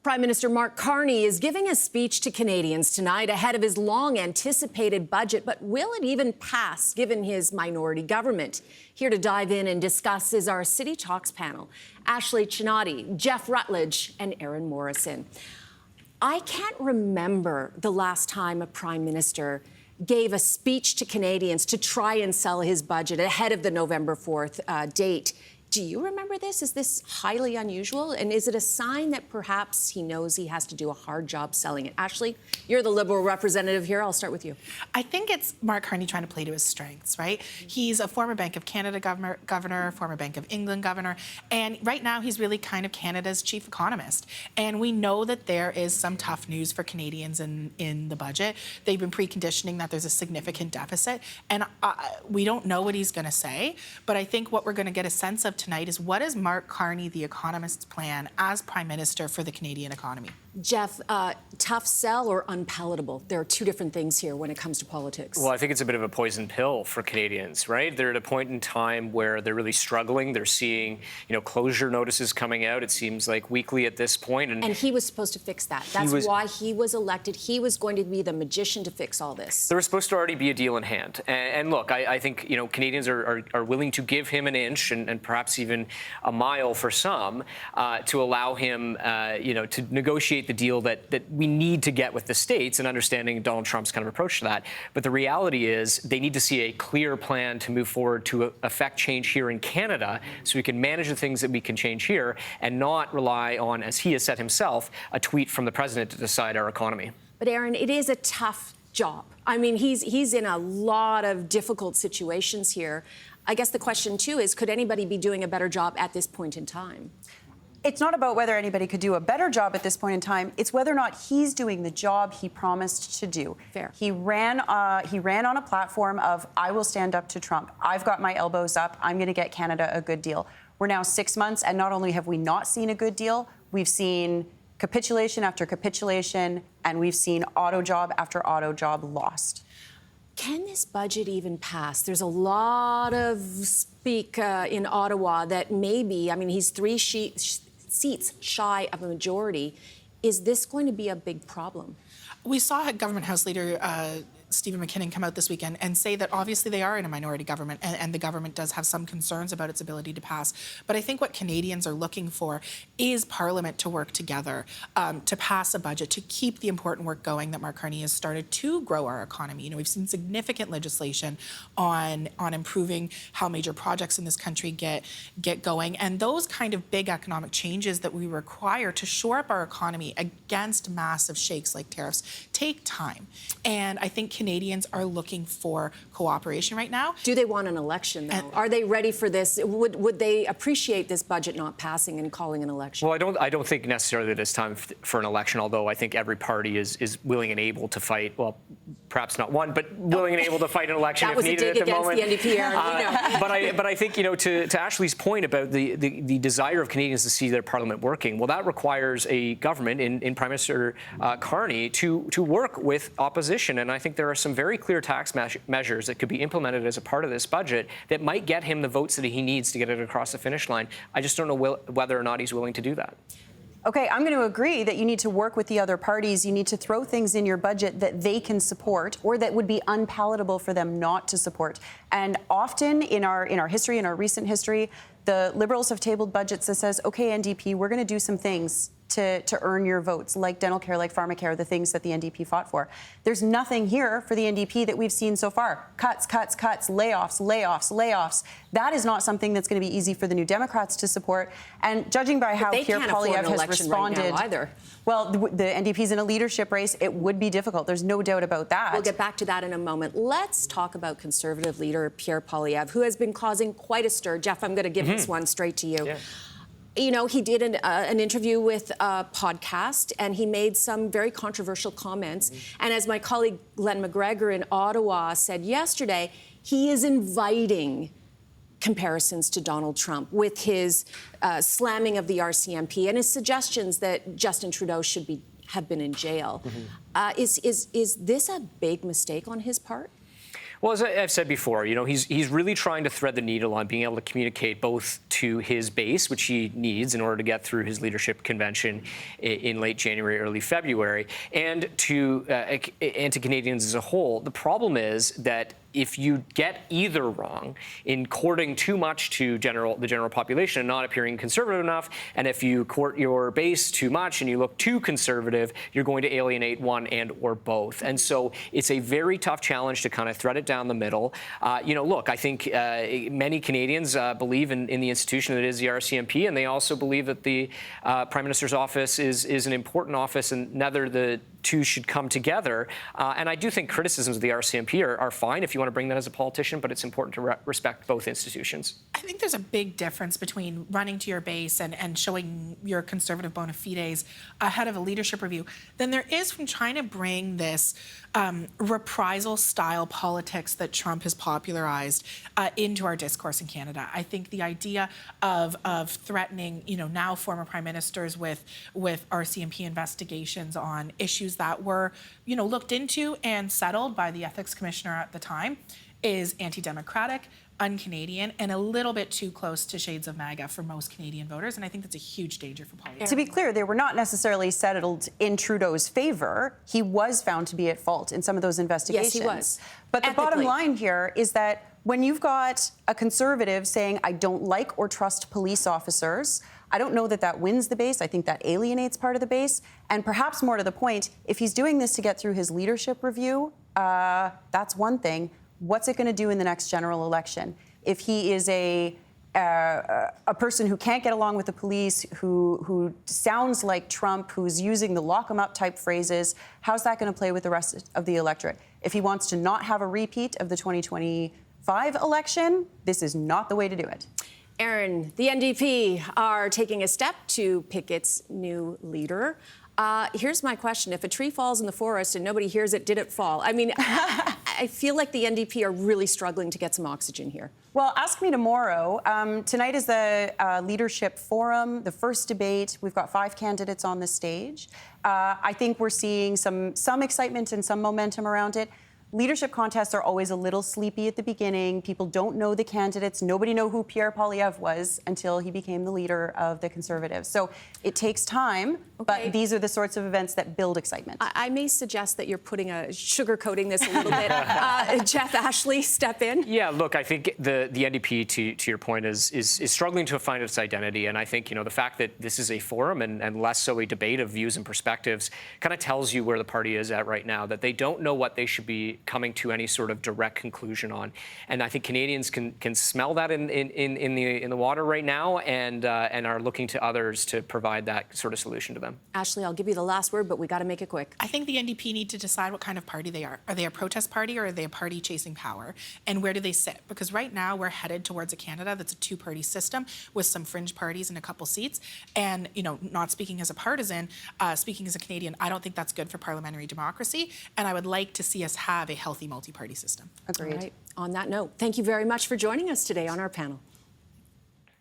Prime Minister Mark Carney is giving a speech to Canadians tonight ahead of his long-anticipated budget. But will it even pass, given his minority government? Here to dive in and discuss is our City Talks panel. Ashley Csanady, Jeff Rutledge, and Erin Morrison. I can't remember the last time a Prime Minister gave a speech to Canadians to try and sell his budget ahead of the November 4th date. Do you remember this? Is this highly unusual? And is it a sign that perhaps he knows he has to do a hard job selling it? Ashley, you're the Liberal representative here. I'll start with you. I think it's Mark Carney trying to play to his strengths, right? He's a former Bank of Canada governor, former Bank of England governor, and right now he's really kind of Canada's chief economist. And we know that there is some tough news for Canadians in the budget. They've been preconditioning that there's a significant deficit, and we don't know what he's going to say, but I think what we're going to get a sense of tonight is what is Mark Carney, the economist's plan as Prime Minister for the Canadian economy? Jeff, tough sell or unpalatable? There are two different things here when it comes to politics. Well, I think it's a bit of a poison pill for Canadians, right? They're at a point in time where they're really struggling. They're seeing, closure notices coming out, it seems like weekly at this point. And he was supposed to fix that. That's why he was elected. He was going to be the magician to fix all this. There was supposed to already be a deal in hand. And look, I think, Canadians are willing to give him an inch and perhaps even a mile for some to allow him, to negotiate the deal that we need to get with the states, and understanding Donald Trump's kind of approach to that. But the reality is they need to see a clear plan to move forward to affect change here in Canada so we can manage the things that we can change here and not rely on, as he has said himself, a tweet from the president to decide our economy. But Erin, it is a tough job. I mean, he's in a lot of difficult situations here. I guess the question, too, is could anybody be doing a better job at this point in time? It's not about whether anybody could do a better job at this point in time. It's whether or not he's doing the job he promised to do. Fair. He ran on a platform of, I will stand up to Trump. I've got my elbows up. I'm going to get Canada a good deal. We're now 6 months, and not only have we not seen a good deal, we've seen capitulation after capitulation, and we've seen auto job after auto job lost. Can this budget even pass? There's a lot of speak in Ottawa that maybe, he's three seats shy of a majority. Is this going to be a big problem? We saw Government House Leader Stephen McKinnon come out this weekend and say that obviously they are in a minority government and the government does have some concerns about its ability to pass. But I think what Canadians are looking for is Parliament to work together to pass a budget, to keep the important work going that Mark Carney has started to grow our economy. We've seen significant legislation on improving how major projects in this country get going. And those kind of big economic changes that we require to shore up our economy against massive shakes like tariffs take time. And I think Canadians are looking for cooperation right now. Do they want an election, though? Are they ready for this? Would they appreciate this budget not passing and calling an election? Well, I don't think necessarily that it's time for an election, although I think every party is willing and able to fight, well, perhaps not one, but willing and able to fight an election if needed at the moment. That was a dig against the NDP, Erin, But I think, to Ashley's point about the desire of Canadians to see their parliament working, well, that requires a government in Prime Minister Carney to work with opposition. And I think there are some very clear tax measures that could be implemented as a part of this budget that might get him the votes that he needs to get it across the finish line. I just don't know whether or not he's willing to do that. Okay, I'm going to agree that you need to work with the other parties. You need to throw things in your budget that they can support or that would be unpalatable for them not to support. And often in our history, in our recent history, the Liberals have tabled budgets that says, okay, NDP, we're going to do some things to earn your votes, like dental care, like pharmacare, the things that the NDP fought for. There's nothing here for the NDP that we've seen so far. Cuts, cuts, cuts, layoffs, layoffs, layoffs. That is not something that's going to be easy for the New Democrats to support. And judging by how Pierre Poilievre has responded, right either. Well, the NDP's in a leadership race. It would be difficult. There's no doubt about that. We'll get back to that in a moment. Let's talk about Conservative leader Pierre Poilievre, who has been causing quite a stir. Jeff, I'm going to give this one straight to you. Yeah. He did an interview with a podcast, and he made some very controversial comments. And as my colleague Glenn McGregor in Ottawa said yesterday, he is inviting comparisons to Donald Trump with his slamming of the RCMP and his suggestions that Justin Trudeau should have been in jail. Is this a big mistake on his part? Well, as I've said before, he's really trying to thread the needle on being able to communicate both to his base, which he needs in order to get through his leadership convention in late January, early February, and to Canadians as a whole. The problem is that if you get either wrong in courting too much to the general population and not appearing conservative enough, and if you court your base too much and you look too conservative, you're going to alienate one and or both. And so it's a very tough challenge to kind of thread it down the middle. Look, I think many Canadians believe in the institution that is the RCMP, and they also believe that the Prime Minister's office is an important office, and neither the two should come together. And I do think criticisms of the RCMP are fine if you want to bring that as a politician, but it's important to respect both institutions. I think there's a big difference between running to your base and showing your conservative bona fides ahead of a leadership review than there is from trying to bring this reprisal-style politics that Trump has popularized into our discourse in Canada. I think the idea of threatening, now former prime ministers with RCMP investigations on issues that were, looked into and settled by the ethics commissioner at the time is anti-democratic, un-Canadian, and a little bit too close to shades of MAGA for most Canadian voters, and I think that's a huge danger for politics. To be clear, they were not necessarily settled in Trudeau's favor. He was found to be at fault in some of those investigations. Yes, he was. But the bottom line here is that when you've got a conservative saying, I don't like or trust police officers, I don't know that wins the base. I think that alienates part of the base. And perhaps more to the point, if he's doing this to get through his leadership review, that's one thing. What's it going to do in the next general election? If he is a person who can't get along with the police, who sounds like Trump, who's using the lock 'em up type phrases, how's that going to play with the rest of the electorate? If he wants to not have a repeat of the 2025 election, this is not the way to do it. Erin, the NDP are taking a step to pick its new leader. Here's my question. If a tree falls in the forest and nobody hears it, did it fall? I mean, I feel like the NDP are really struggling to get some oxygen here. Well, ask me tomorrow. Tonight is the leadership forum, the first debate. We've got 5 candidates on the stage. I think we're seeing some excitement and some momentum around it. Leadership contests are always a little sleepy at the beginning. People don't know the candidates. Nobody knew who Pierre Poilievre was until he became the leader of the Conservatives. So it takes time, but these are the sorts of events that build excitement. I may suggest that you're sugarcoating this a little bit. Jeff, Ashley, step in. Yeah, look, I think the NDP, to your point, is struggling to find its identity. And I think, the fact that this is a forum and less so a debate of views and perspectives kind of tells you where the party is at right now, that they don't know what they should be coming to any sort of direct conclusion on. And I think Canadians can smell that in the water right now and are looking to others to provide that sort of solution to them. Ashley, I'll give you the last word, but we got to make it quick. I think the NDP need to decide what kind of party they are. Are they a protest party or are they a party chasing power? And where do they sit? Because right now we're headed towards a Canada that's a 2-party system with some fringe parties and a couple seats. And, not speaking as a partisan, speaking as a Canadian, I don't think that's good for parliamentary democracy. And I would like to see us have a healthy multi-party system. Agreed. All right. On that note, thank you very much for joining us today on our panel.